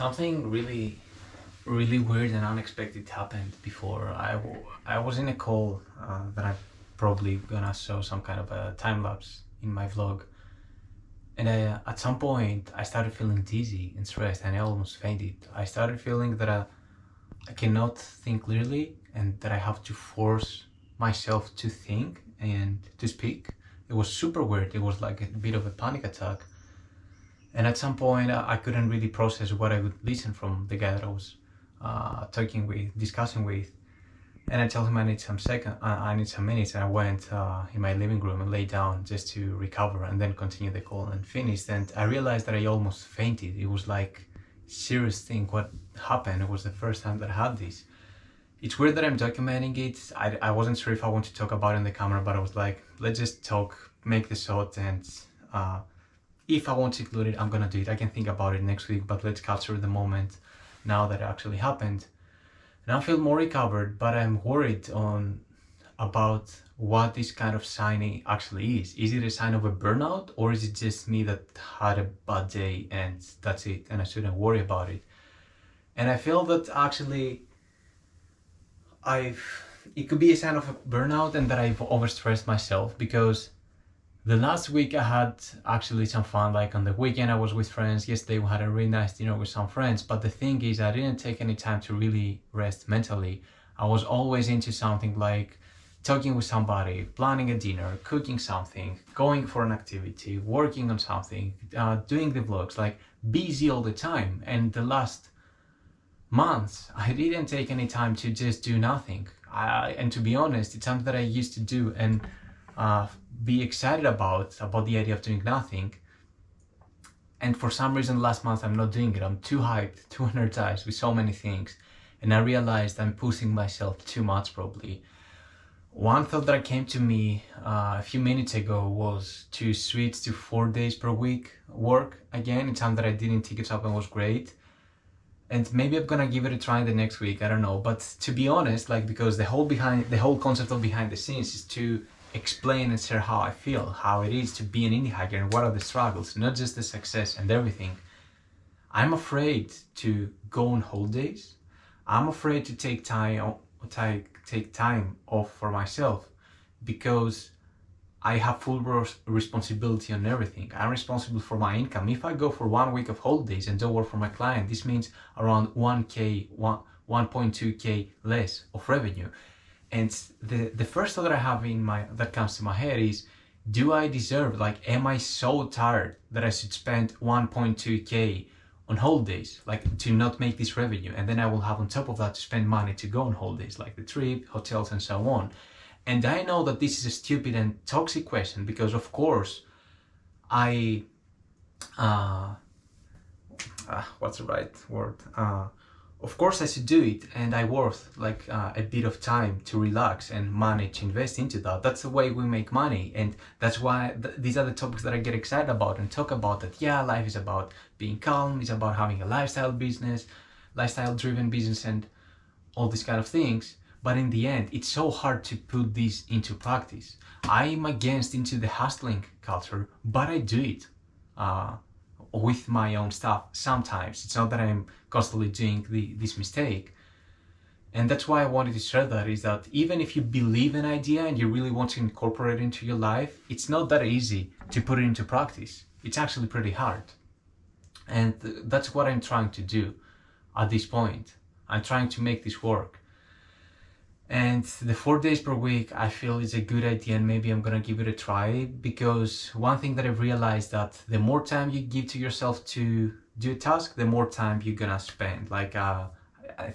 Something really weird and unexpected happened before. I was in a call that I'm probably gonna show some kind of a time lapse in my vlog. And at some point, I started feeling dizzy and stressed, and I almost fainted. I started feeling that I cannot think clearly and that I have to force myself to think and to speak. It was super weird. It was like a bit of a panic attack. And at some point, I couldn't really process what I would listen from the guy that I was talking with, discussing with. And I told him I need I need some minutes, and I went in my living room and lay down just to recover, and then continue the call and finished. And I realized that I almost fainted. It was like serious thing. What happened? It was the first time that I had this. It's weird that I'm documenting it. I wasn't sure if I want to talk about it in the camera, but I was like, let's just talk, make the shot, and if I want to include it, I'm gonna do it. I can think about it next week, but let's capture the moment now that it actually happened. And I feel more recovered, but I'm worried about what this kind of sign actually is. Is it a sign of a burnout, or is it just me that had a bad day and that's it, and I shouldn't worry about it? And I feel that actually it could be a sign of a burnout and that I've overstressed myself, because the last week I had actually some fun. Like on the weekend I was with friends. Yesterday we had a really nice dinner with some friends. But the thing is, I didn't take any time to really rest mentally. I was always into something, like talking with somebody, planning a dinner, cooking something, going for an activity, working on something, doing the vlogs, like busy all the time. And the last months I didn't take any time to just do nothing. And to be honest, it's something that I used to do and be excited about the idea of doing nothing. And for some reason last month I'm not doing it. I'm too hyped, too energized with so many things, and I realized I'm pushing myself too much probably. One thought that came to me a few minutes ago was to switch to 4 days per week work again. It's something that I did in TikTok and was great. And maybe I'm gonna give it a try the next week, I don't know. But to be honest, like, because the whole concept of behind the scenes is to explain and share how I feel, how it is to be an indie hiker and what are the struggles, not just the success and everything. I'm afraid to go on holidays. I'm afraid to take time off for myself, because I have full responsibility on everything. I'm responsible for my income. If I go for 1 week of holidays and don't work for my client, this means around 1.2k less of revenue. And the first thought that I have that comes to my head is, do I deserve, like, am I so tired that I should spend 1.2k on holidays, like, to not make this revenue? And then I will have on top of that to spend money to go on holidays, like the trip, hotels, and so on. And I know that this is a stupid and toxic question, because of course what's the right word? Of course I should do it, and I worth like a bit of time to relax and money to invest into that. That's the way we make money, and that's why these are the topics that I get excited about and talk about. That yeah, life is about being calm, it's about having a lifestyle driven business, and all these kind of things. But in the end, it's so hard to put this into practice. I'm against into the hustling culture, but I do it with my own stuff sometimes. It's not that I'm constantly doing this mistake. And that's why I wanted to share that, is that even if you believe an idea and you really want to incorporate it into your life, it's not that easy to put it into practice. It's actually pretty hard. And that's what I'm trying to do at this point. I'm trying to make this work. And the 4 days per week, I feel is a good idea, and maybe I'm gonna give it a try, because one thing that I've realized, that the more time you give to yourself to do a task, the more time you're gonna spend. Like I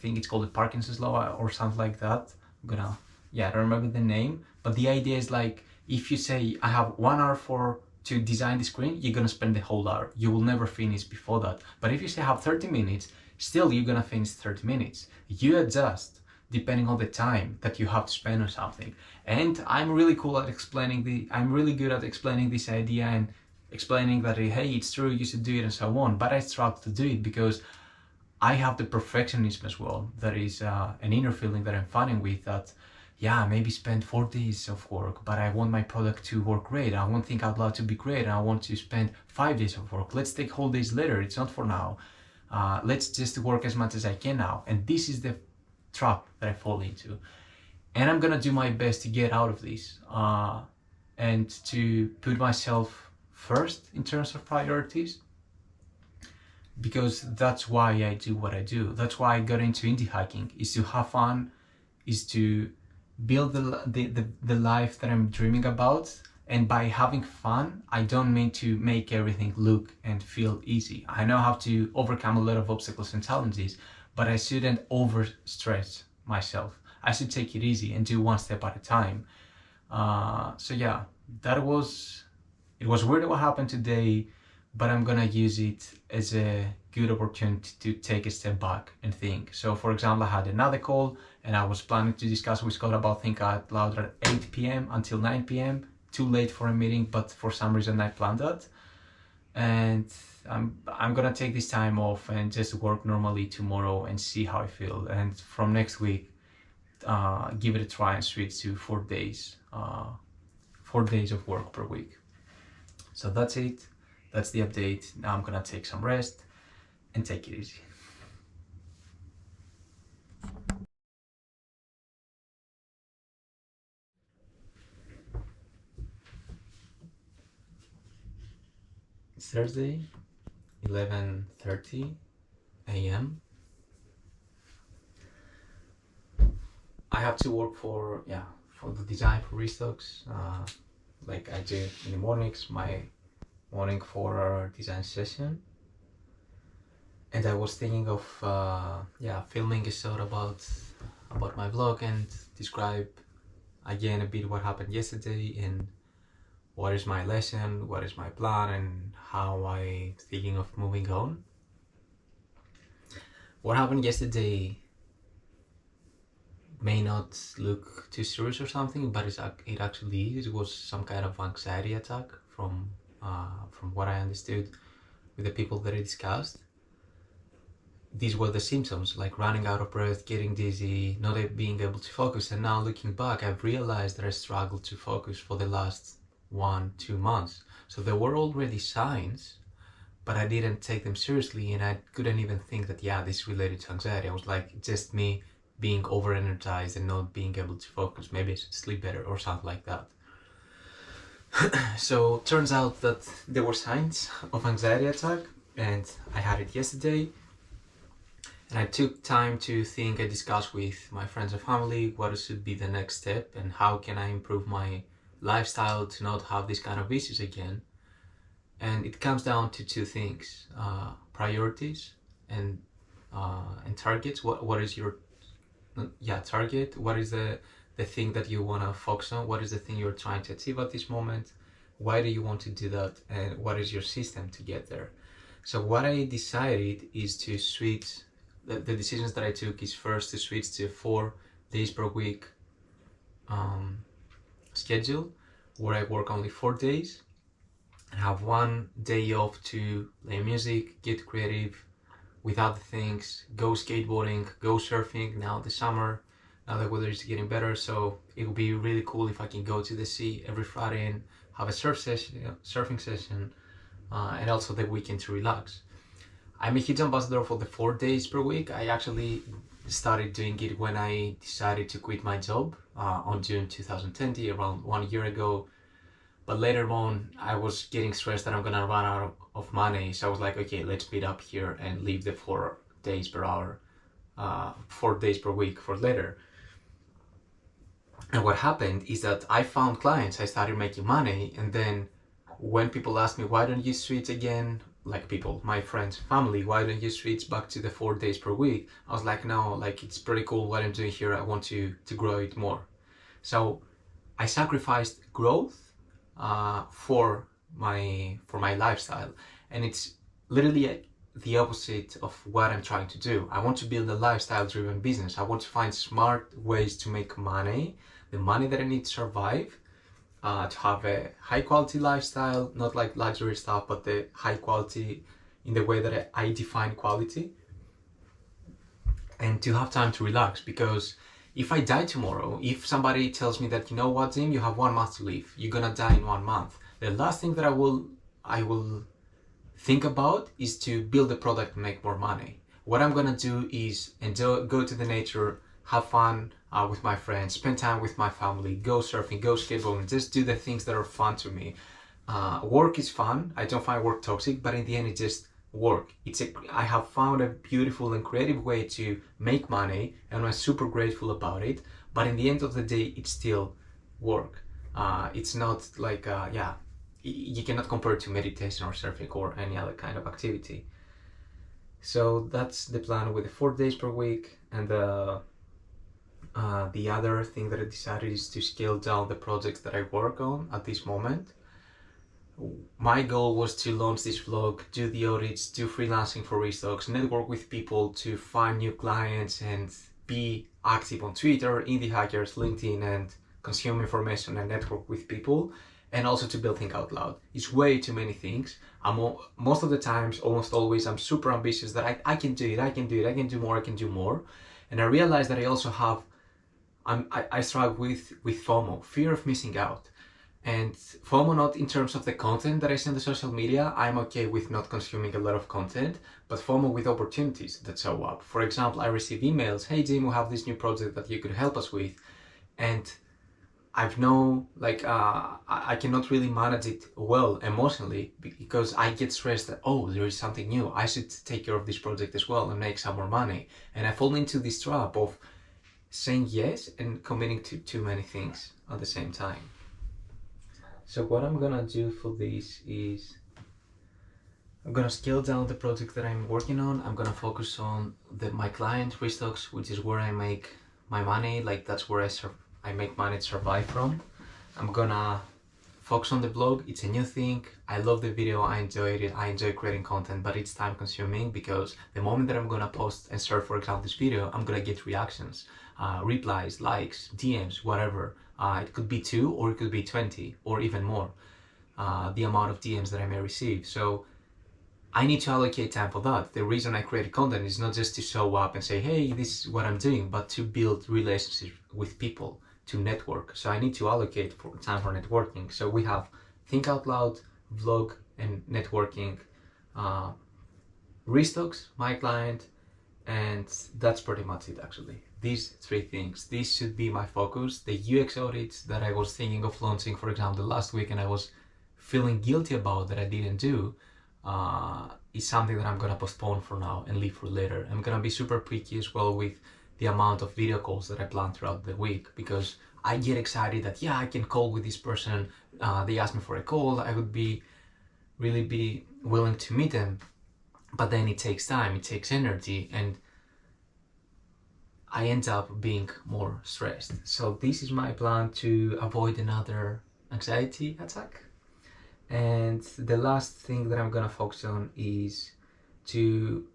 think it's called the Parkinson's law or something like that. I don't remember the name, but the idea is, like, if you say I have 1 hour to design the screen, you're gonna spend the whole hour. You will never finish before that. But if you say I have 30 minutes, still you're gonna finish 30 minutes. You adjust depending on the time that you have to spend on something. And I'm really good at explaining this idea and explaining that, hey, it's true, you should do it, and so on. But I struggle to do it because I have the perfectionism as well. That is an inner feeling that I'm fighting with, that yeah, maybe spend 4 days of work, but I want my product to work great. I want Think Out Loud to be great, and I want to spend 5 days of work. Let's take holidays later. It's not for now. Let's just work as much as I can now. And this is the trap that I fall into. And I'm gonna do my best to get out of this and to put myself first in terms of priorities, because that's why I do what I do. That's why I got into indie hiking, is to have fun, is to build the life that I'm dreaming about. And by having fun, I don't mean to make everything look and feel easy. I know how to overcome a lot of obstacles and challenges, but I shouldn't overstress myself. I should take it easy and do one step at a time. So yeah, it was weird what happened today, but I'm gonna use it as a good opportunity to take a step back and think. So for example, I had another call and I was planning to discuss with Scott about Think Out Loud at 8 p.m. until 9 p.m. Too late for a meeting, but for some reason I planned that. And I'm gonna take this time off and just work normally tomorrow and see how I feel. And from next week, give it a try and switch to 4 days. 4 days of work per week. So that's it. That's the update. Now I'm gonna take some rest and take it easy. It's Thursday, 11:30 a.m. I have to work for the design for Restocks, like I do in the mornings, my morning for our design session. And I was thinking of filming a short about my vlog and describe again a bit what happened yesterday and what is my lesson, what is my plan, and how I'm thinking of moving on. What happened yesterday may not look too serious or something, but it actually is. It was some kind of anxiety attack from what I understood with the people that I discussed. These were the symptoms, like running out of breath, getting dizzy, not being able to focus. And now looking back, I've realized that I struggled to focus for the last 1-2 months. So there were already signs, but I didn't take them seriously, and I couldn't even think that this is related to anxiety. I was like, just me being over-energized and not being able to focus. Maybe I should sleep better or something like that. So turns out that there were signs of anxiety attack, and I had it yesterday. And I took time to think and discuss with my friends and family what should be the next step and how can I improve my lifestyle to not have these kind of issues again. And it comes down to two things: priorities and targets. What is your target? What is the thing that you want to focus on? What is the thing you're trying to achieve at this moment? Why do you want to do that? And what is your system to get there? So what I decided is to switch. The decisions that I took is first to switch to 4 days per week schedule, where I work only 4 days and have 1 day off to play music, get creative with other things, go skateboarding, go surfing. Now the summer, now the weather is getting better, so it would be really cool if I can go to the sea every Friday and have a surfing session, and also the weekend to relax. I'm a huge ambassador for the 4 days per week. I actually started doing it when I decided to quit my job on June 2020, around 1 year ago. But later on, I was getting stressed that I'm gonna run out of money. So I was like, okay, let's speed up here and leave the 4 days per hour, 4 days per week for later. And what happened is that I found clients, I started making money, and then when people asked me, why don't you switch again? Like people, my friends, family, why don't you switch back to the 4 days per week? I was like, no, like it's pretty cool what I'm doing here. I want to grow it more. So I sacrificed growth for my lifestyle, and it's literally the opposite of what I'm trying to do. I want to build a lifestyle-driven business. I want to find smart ways to make money, the money that I need to survive, to have a high quality lifestyle, not like luxury stuff, but the high quality in the way that I define quality, and to have time to relax. Because if I die tomorrow, if somebody tells me that, you know what, Tim, you have 1 month to live, you're gonna die in 1 month, the last thing that I will think about is to build a product and make more money. What I'm gonna do is go to the nature, have fun with my friends, spend time with my family, go surfing, go skateboarding, just do the things that are fun to me. Work is fun. I don't find work toxic, but in the end, it's just work. I have found a beautiful and creative way to make money, and I'm super grateful about it. But in the end of the day, it's still work. It's not like you cannot compare it to meditation or surfing or any other kind of activity. So that's the plan with the 4 days per week, and the other thing that I decided is to scale down the projects that I work on at this moment. My goal was to launch this vlog, do the audits, do freelancing for Restocks, network with people to find new clients, and be active on Twitter, Indie Hackers, LinkedIn, and consume information and network with people, and also to build Think Out Loud. It's way too many things. Most of the times, almost always, I'm super ambitious that I can do it, I can do it, I can do more. And I realized that I also have, I struggle with FOMO, fear of missing out. And FOMO not in terms of the content that I send to social media. I'm okay with not consuming a lot of content, but FOMO with opportunities that show up. For example, I receive emails, hey Jim, we have this new project that you could help us with. And I cannot really manage it well emotionally because I get stressed that, oh, there is something new. I should take care of this project as well and make some more money. And I fall into this trap of saying yes and committing to too many things at the same time. So what I'm gonna do for this is I'm gonna scale down the project that I'm working on. I'm gonna focus on my client Restocks, which is where I make my money. Like that's where I make money to survive from. I'm gonna focus on the blog. It's a new thing. I love the video. I enjoyed it. I enjoy creating content, but it's time consuming because the moment that I'm gonna post and start, for example, this video, I'm gonna get reactions, replies, likes, DMs, whatever. It could be 2 or it could be 20 or even more, the amount of DMs that I may receive. So I need to allocate time for that. The reason I create content is not just to show up and say, hey, this is what I'm doing, but to build relationships with people, to network. So I need to allocate time for networking. So we have Think Out Loud, vlog, and networking. Restocks, my client, and that's pretty much it actually. These 3 things, this should be my focus. The UX audits that I was thinking of launching, for example, last week, and I was feeling guilty about that I didn't do, is something that I'm gonna postpone for now and leave for later. I'm gonna be super picky as well with the amount of video calls that I plan throughout the week, because I get excited that, yeah, I can call with this person. They asked me for a call. I would really be willing to meet them. But then it takes time, it takes energy, and I end up being more stressed. So this is my plan to avoid another anxiety attack. And the last thing that I'm gonna focus on is to,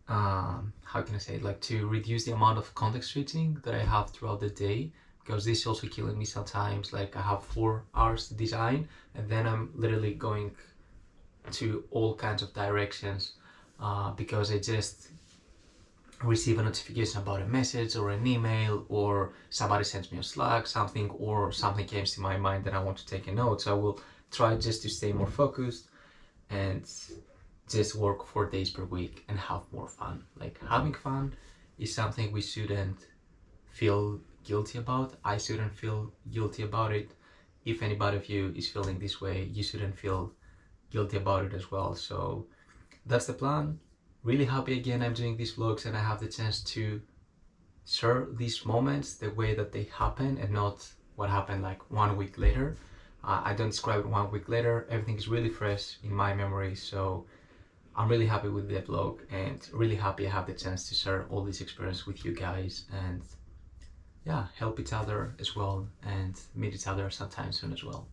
how can I say it, like to reduce the amount of context switching that I have throughout the day, because this is also killing me sometimes. Like I have 4 hours to design, and then I'm literally going to all kinds of directions because I just receive a notification about a message or an email, or somebody sends me a Slack, something, or something came to my mind that I want to take a note. So I will try just to stay more focused and just work 4 days per week and have more fun. Like having fun is something we shouldn't feel guilty about. I shouldn't feel guilty about it. If anybody of you is feeling this way, you shouldn't feel guilty about it as well. So that's the plan. Really happy again I'm doing these vlogs and I have the chance to share these moments the way that they happen and not what happened like 1 week later. I don't describe it 1 week later. Everything is really fresh in my memory. So I'm really happy with the vlog and really happy I have the chance to share all this experience with you guys and yeah, help each other as well and meet each other sometime soon as well.